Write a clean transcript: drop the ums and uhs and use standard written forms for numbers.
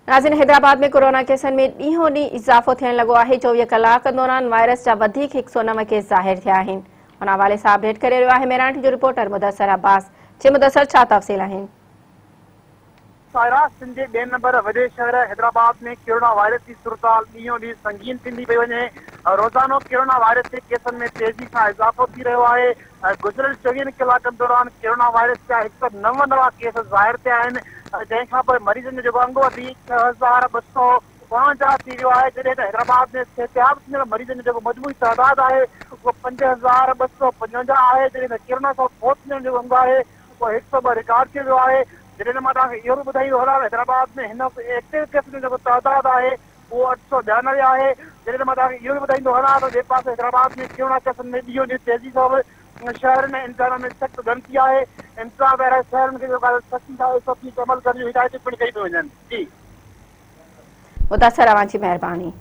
नाज़रीन, हैदराबाद में कोरोना केसनि में ॾींहों ॾींहुं इज़ाफ़ो थियण लॻो आहे। 24 कलाक दौरान वायरस जा वधीक 109 केस ज़ाहिर थिया आहिनि। उन हवाले सां अपडेट करे रहियो आहे मेराठी जो रिपोर्टर मुदस्सर अब्बास। मुदस्सर, छा तफ़सील आहिनि? सायरा सिंध जे ॿिए नंबर वॾे शहर हैदराबाद में कोरोना वायरस जी सूरताल ॾींहों ॾींहुं संगीन थींदी पई वञे। रोज़ानो कोरोना वायरस जे केसनि में तेज़ी सां इज़ाफ़ो थी रहियो आहे। गुज़िरियल 24 कलाकनि दौरान कोरोना वायरस जा 199 केस ज़ाहिर थिया आहिनि, जंहिंखां पोइ मरीज़नि जो जेको अंग वधी 6252 थी वियो आहे, जॾहिं त हैदराबाद में सिहतयाब थींदड़ मरीज़नि जो जेको मजमूई तइदाद आहे उहो 5255 आहे, जॾहिं त कोरोना सां फ़ौत थियण जो अंग आहे उहो 102 रिकॉर्ड कयो वियो आहे। जॾहिं मां तव्हांखे इहो बि ॿुधाईंदो हलां, हैदराबाद में हिन एक्टिव केस जो जेको तइदाद आहे उहो 892 आहे। जॾहिं मां तव्हांखे इहो बि ॿुधाईंदो हलां त ॿिए पासे हैदराबाद में कोरोना केसनि में ॾींहों ॾींहुं तेज़ी सां शहर में इंतज़ाम में सख़्तु गणती आहे। इंतज़ाम वारा शहरनि खे जेको सख़्ती सां अमल करण जूं हिदायतूं पिणु कई पियूं वञनि। जी मुदस्सर, अवां जी महिरबानी।